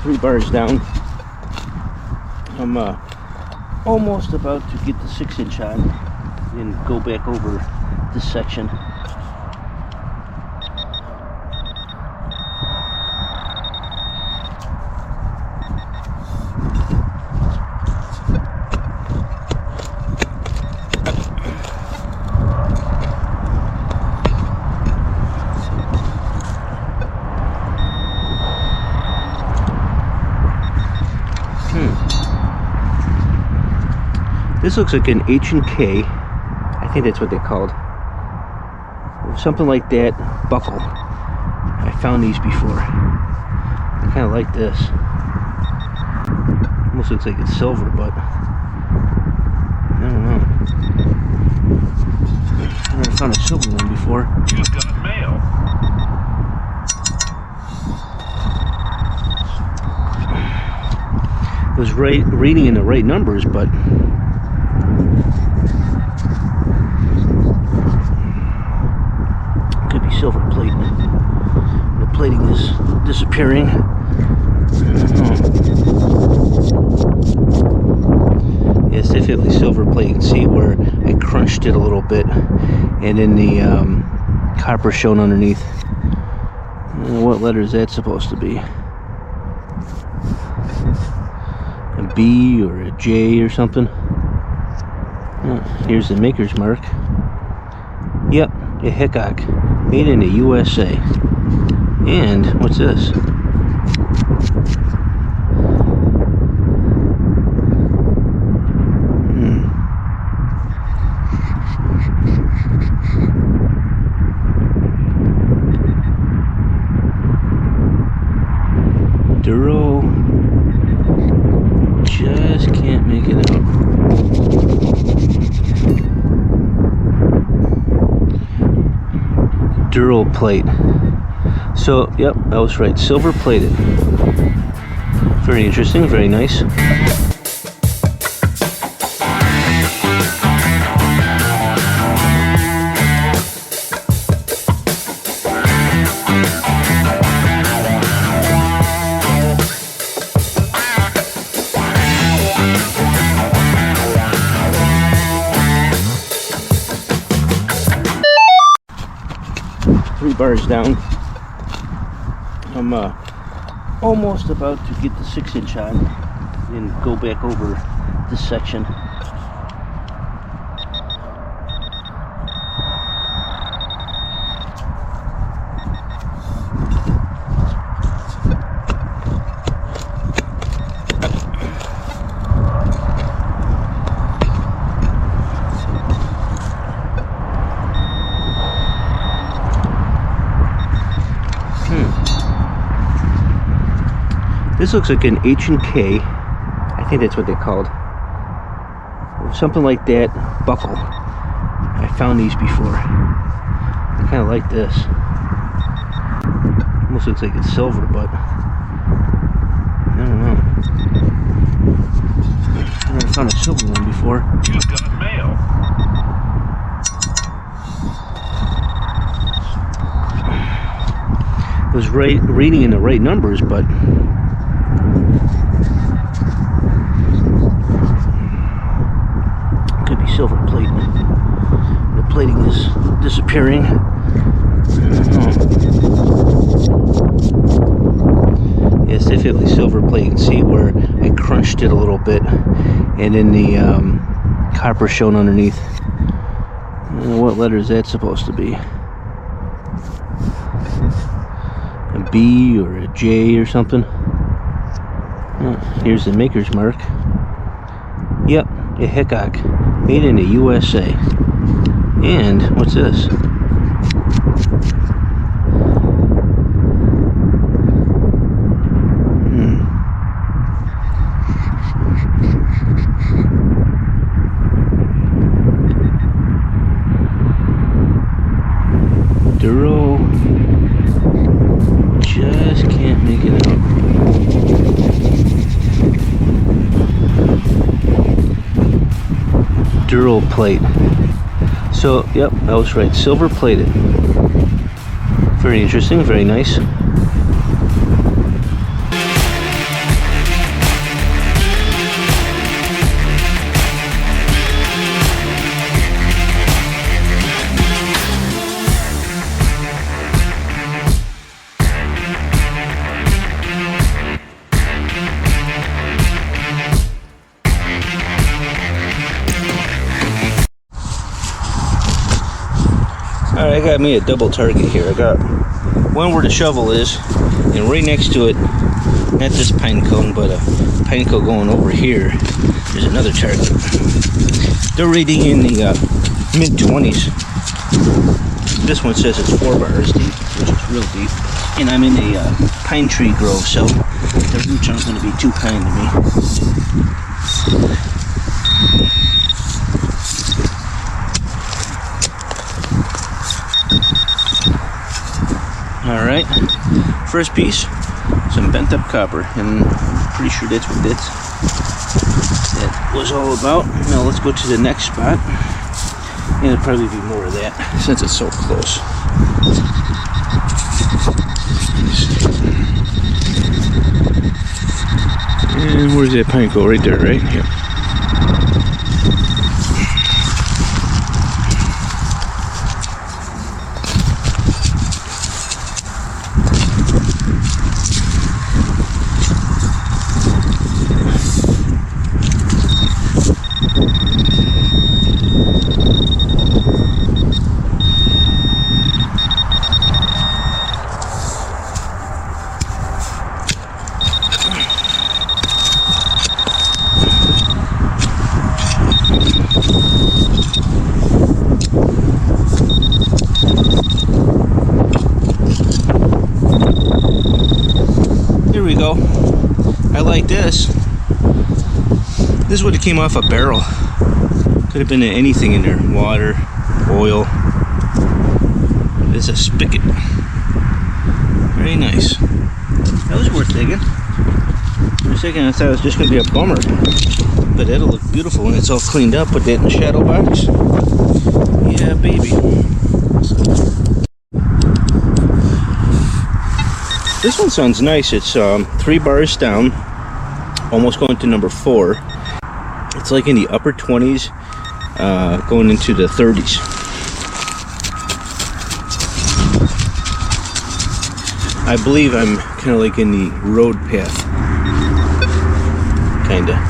3 bars down. I'm almost about to get the 6-inch on and go back over this section. This looks like an H&K. I think that's what they called. Something like that. Buckle. I found these before. I kind of like this. Almost looks like it's silver, but I don't know. I've never found a silver one before. You've got mail. It was reading in the right numbers, but could be silver plate. The plating is disappearing. Yeah, it's definitely silver plate. You can see where I crunched it a little bit, and then the copper shown underneath. What letter is that supposed to be? A B or a J or something. Here's the maker's mark. Yep, a Hickok, made in the USA. And what's this? Duro. Just can't make it out. Duro plate. So, yep, I was right. Silver plated. Very interesting, very nice. Bars down. I'm almost about to get the 6-inch on and go back over this section. This looks like an H&K. I think that's what they called. Something like that. Buckle. I found these before. I kind of like this. Almost looks like it's silver, but I don't know. I've never found a silver one before. You've got mail. It was reading in the right numbers, but could be silver plate. The plating is disappearing. Yeah, it's definitely silver plate. You can see where I crunched it a little bit, and then the copper shown underneath. What letter is that supposed to be? A B or a J or something. Here's the maker's mark. Yep, a Hickok, made in the USA. And what's this? Duro. Just can't make it out. Duro plate. So, yep, I was right. Silver plated. Very interesting, very nice. I got me a double target here. I got one where the shovel is, and right next to it, not this pine cone, but a pine cone going over here, there's another target. They're reading in the mid-20s. This one says it's 4 bars deep, which is real deep. And I'm in a pine tree grove, so the roots aren't going to be too kind to me. Alright, first piece, some bent up copper, and I'm pretty sure that's what that was all about. Now let's go to the next spot, and it'll probably be more of that since it's so close. And where's that pine cone? Right there, right? Here. I like this. This would have came off a barrel. Could have been anything in there. Water, oil. It's a spigot. Very nice. That was worth digging. For a second I thought it was just going to be a bummer. But that'll look beautiful when it's all cleaned up. Put that in the shadow box. Yeah, baby. This one sounds nice. It's 3 bars down, almost going to number 4. It's like in the upper 20s, going into the 30s. I believe I'm kind of like in the road path, kinda.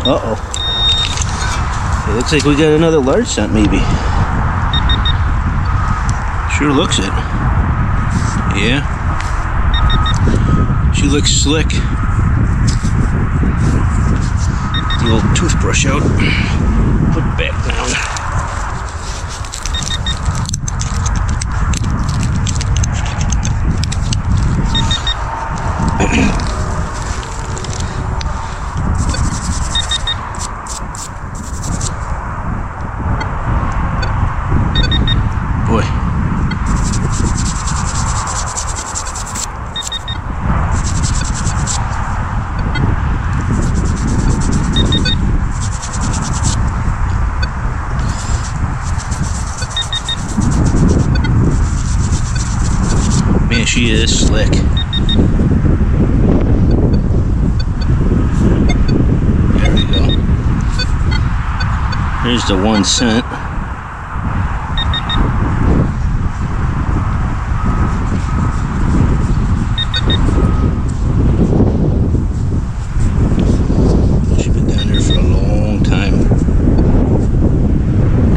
Uh-oh. It looks like we got another large scent, maybe. Sure looks it. Yeah. She looks slick. The old toothbrush out. Put it back down. Man, she is slick. There we go. There's the 1 cent. She's been down there for a long time.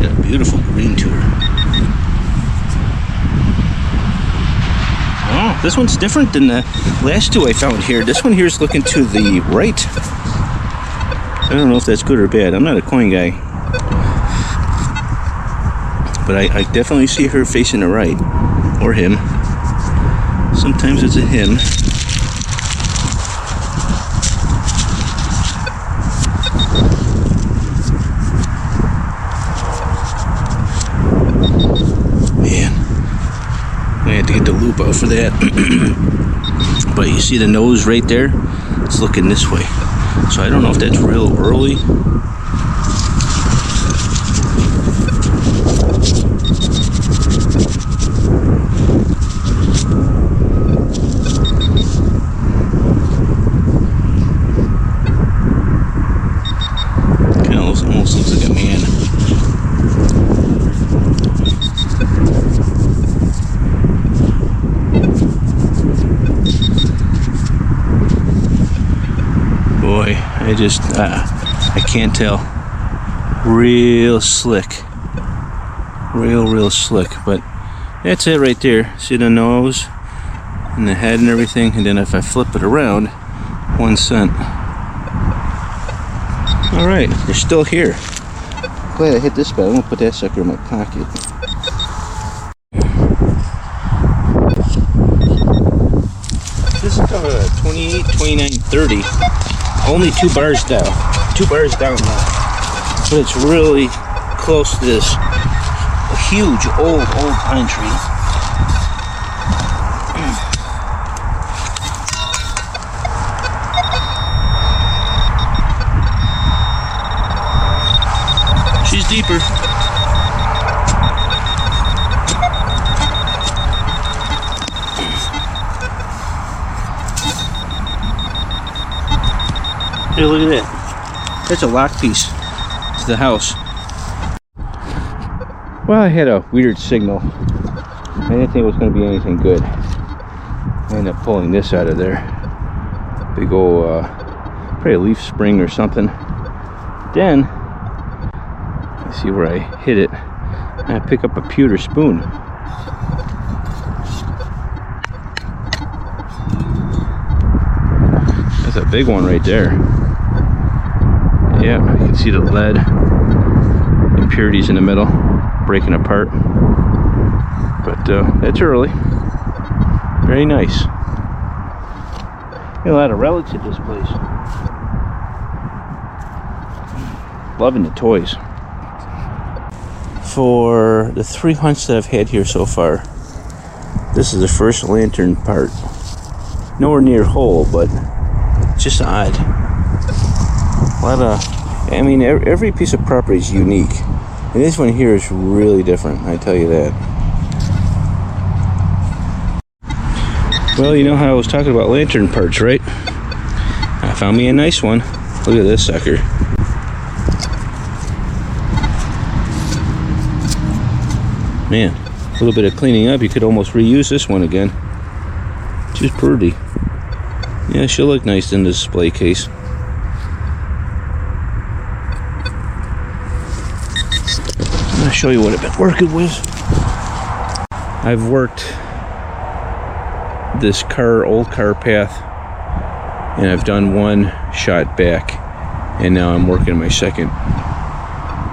Got a beautiful green to her. Oh, this one's different than the last 2 I found here. This one here is looking to the right. I don't know if that's good or bad. I'm not a coin guy. But I definitely see her facing the right. Or him. Sometimes it's a him. Man. I had to get the loop out for that. But you see the nose right there? It's looking this way. So I don't know if that's real early. I can't tell. Real slick. Real slick. But that's it right there. See the nose and the head and everything? And then if I flip it around, 1 cent. Alright, they're still here. Glad I hit this bell. I'm gonna put that sucker in my pocket. This is 28, 29, 30. Only 2 bars down. 2 bars down now. But it's really close to this huge old pine tree. She's deeper. Hey, look at that. That's a lock piece to the house. Well, I had a weird signal. I didn't think it was going to be anything good. I ended up pulling this out of there. Big old, probably a leaf spring or something. Then, I see where I hit it. And I pick up a pewter spoon. That's a big one right there. Yeah, you can see the lead impurities in the middle breaking apart. But that's early. Very nice. Got a lot of relics at this place. Loving the toys. For the 3 hunts that I've had here so far, this is the first lantern part. Nowhere near whole, but just odd. A lot of, I mean, every piece of property is unique. And this one here is really different, I tell you that. Well, you know how I was talking about lantern parts, right? I found me a nice one. Look at this sucker. Man, a little bit of cleaning up, you could almost reuse this one again. She's pretty. Yeah, she'll look nice in the display case. I'll show you what I've been working with. I've worked this old car path, and I've done 1 shot back, and now I'm working my second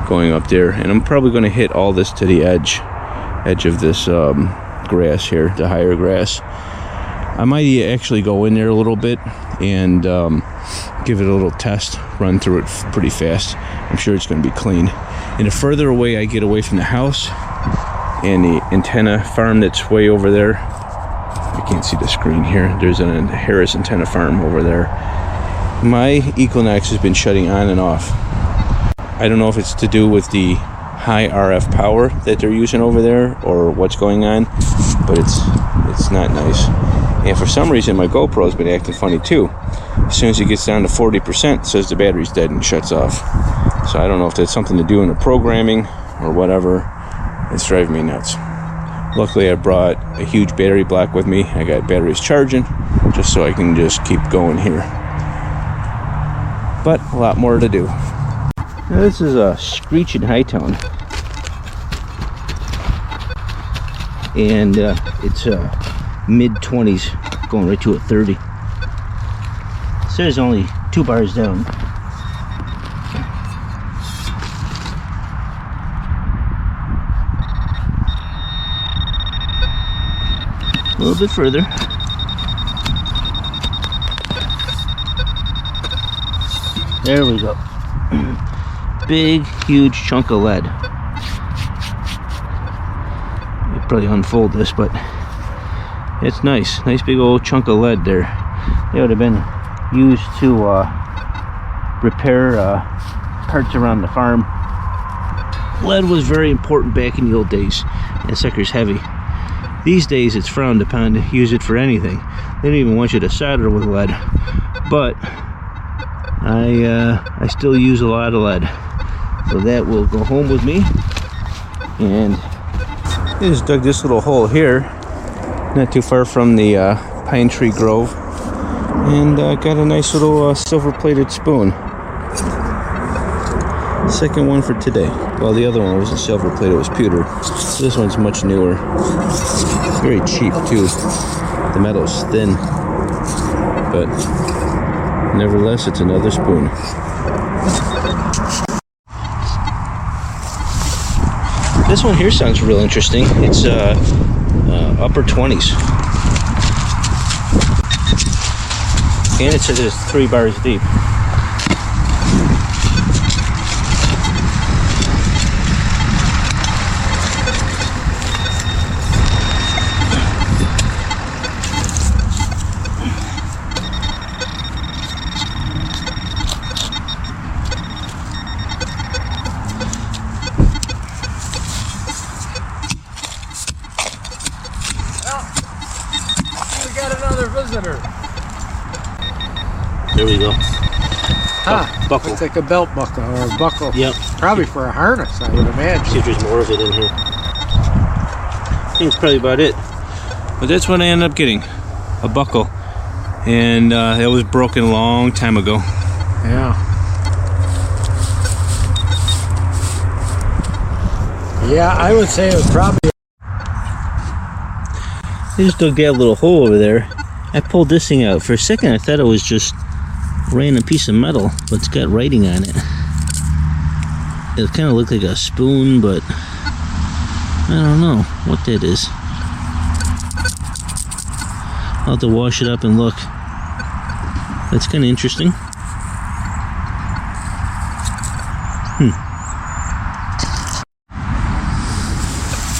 going up there, and I'm probably going to hit all this to the edge of this grass here, the higher grass. I might actually go in there a little bit and give it a little test, run through it pretty fast. I'm sure it's going to be clean. And the further away I get away from the house and the antenna farm that's way over there, I can't see the screen here, there's a Harris antenna farm over there, my Equinox has been shutting on and off. I don't know if it's to do with the high RF power that they're using over there or what's going on, but it's not nice. And for some reason my GoPro's been acting funny too. As soon as it gets down to 40%, it says the battery's dead and shuts off. So I don't know if that's something to do in the programming or whatever. It's driving me nuts. Luckily I brought a huge battery block with me. I got batteries charging just so I can just keep going here. But a lot more to do. Now this is a screeching high tone. And it's mid-20s going right to a 30. It says only 2 bars down. A little bit further. There we go. Big, huge chunk of lead. I'll probably unfold this, but it's nice. Nice big old chunk of lead there. They would have been used to repair parts around the farm. Lead was very important back in the old days. That sucker's heavy. These days it's frowned upon to use it for anything. They don't even want you to solder with lead. But I still use a lot of lead. So that will go home with me. And I just dug this little hole here, not too far from the pine tree grove. And got a nice little silver-plated spoon. Second one for today. Well, the other one wasn't silver-plated, it was pewter. This one's much newer. Very cheap, too. The metal's thin. But nevertheless, it's another spoon. This one here sounds real interesting. It's upper 20s. And it says it's 3 bars deep. We got another visitor. There we go. Buckle. Looks like a belt buckle or a buckle. Yep. Probably for a harness, I would imagine. See if there's more of it in here. I think it's probably about it. But that's what I ended up getting. A buckle. And it was broken a long time ago. Yeah. Yeah, I would say it was probably... They just dug that little hole over there. I pulled this thing out. For a second I thought it was just a random piece of metal, but it's got writing on it. It kind of looked like a spoon, but I don't know what that is. I'll have to wash it up and look. That's kind of interesting.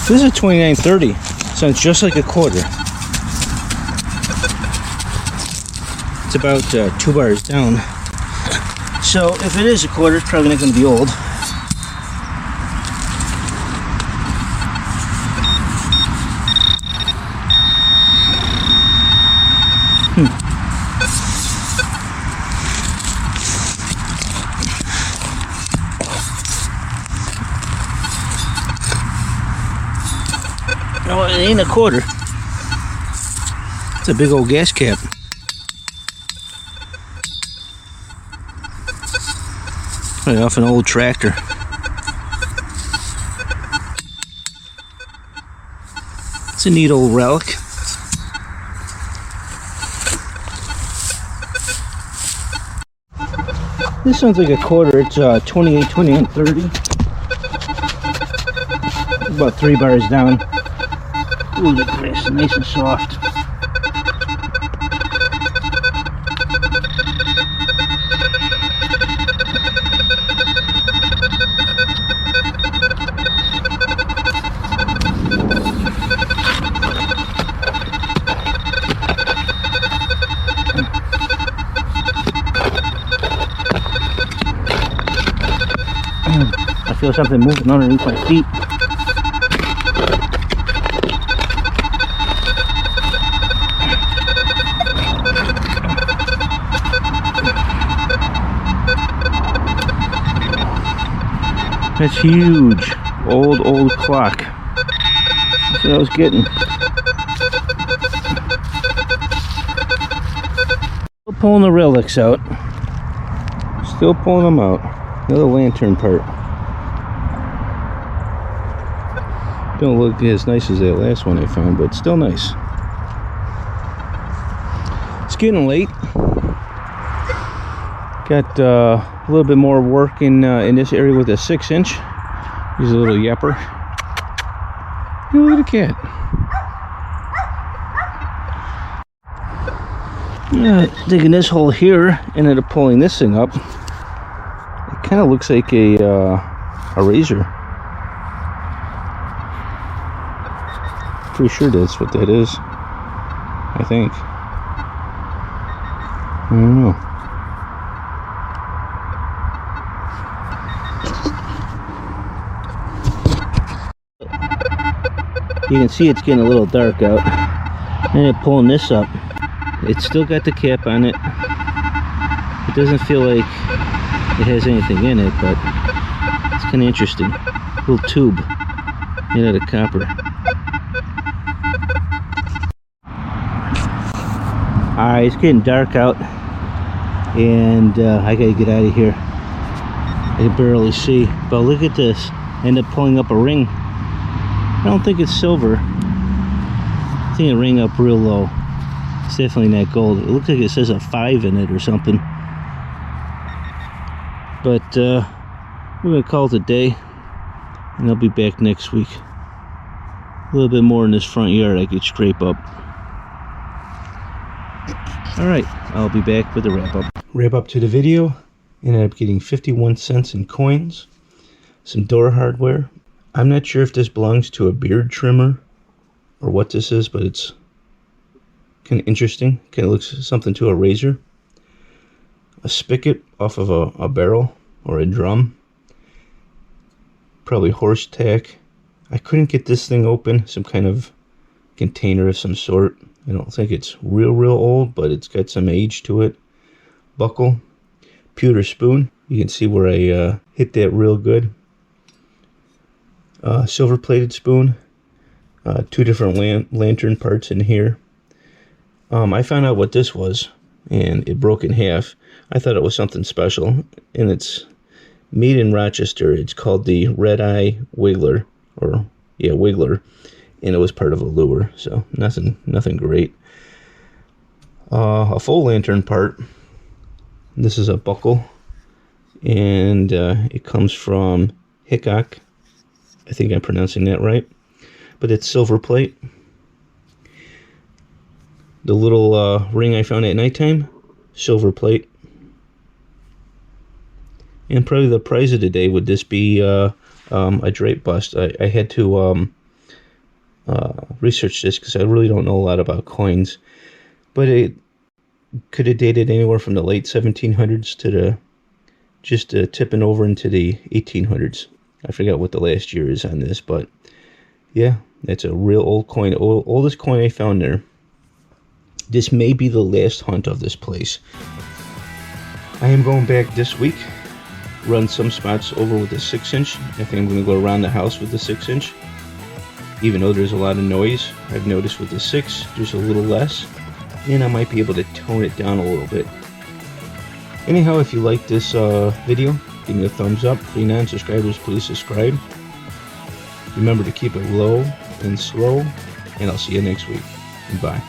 This is a 2930. Sounds just like a quarter. It's about 2 bars down. So if it is a quarter, it's probably not going to be old. No, it ain't a quarter. It's a big old gas cap. Right off an old tractor. It's a neat old relic. This sounds like a quarter. It's 28, 29, 30. About 3 bars down. Ooh, look at this, nice and soft. I feel something moving underneath my feet. That's huge. Old clock. That's what I was getting. Still pulling the relics out. Still pulling them out. Another lantern part. Don't look as nice as that last one I found, but still nice. It's getting late. Got a little bit more work in this area with a 6-inch. He's a little yapper. Hey, look at the cat. Digging this hole here, ended up pulling this thing up. It kind of looks like a razor. Pretty sure that's what that is. I think. I don't know. You can see it's getting a little dark out. And I'm pulling this up. It's still got the cap on it. It doesn't feel like it has anything in it, but it's kind of interesting. Little tube made out of copper. Alright, it's getting dark out, and I gotta get out of here. I can barely see, but look at this. I end up pulling up a ring. I don't think it's silver. I think it rang up real low. It's definitely not gold. It looks like it says a 5 in it or something. But we're gonna call it a day, and I'll be back next week. A little bit more in this front yard I could scrape up. Alright, I'll be back with a wrap up. Wrap up to the video. Ended up getting 51 cents in coins, some door hardware. I'm not sure if this belongs to a beard trimmer or what this is, but it's kind of interesting. Kind of looks something to a razor. A spigot off of a barrel or a drum. Probably horse tack. I couldn't get this thing open. Some kind of container of some sort. I don't think it's real old, but it's got some age to it. Buckle. Pewter spoon. You can see where I hit that real good. Silver plated spoon. 2 different lantern parts in here. I found out what this was, and it broke in half. I thought it was something special, and it's made in Rochester. It's called the Red Eye Wiggler, Wiggler, and it was part of a lure, so nothing great. A full lantern part. This is a buckle, and it comes from Hickok. I think I'm pronouncing that right, but it's silver plate. The little ring I found at nighttime, silver plate. And probably the prize of the day would this be a drape bust. I had to research this because I really don't know a lot about coins, but it could have dated anywhere from the late 1700s to the just tipping over into the 1800s. I forgot what the last year is on this, but yeah, that's a real old coin. Oldest coin I found there. This may be the last hunt of this place. I am going back this week. Run some spots over with the 6-inch. I think I'm going to go around the house with the 6-inch. Even though there's a lot of noise, I've noticed with the 6, there's a little less. And I might be able to tone it down a little bit. Anyhow, if you like this video, give me a thumbs up. For you non-subscribers, please subscribe. Remember to keep it low and slow, and I'll see you next week. Bye.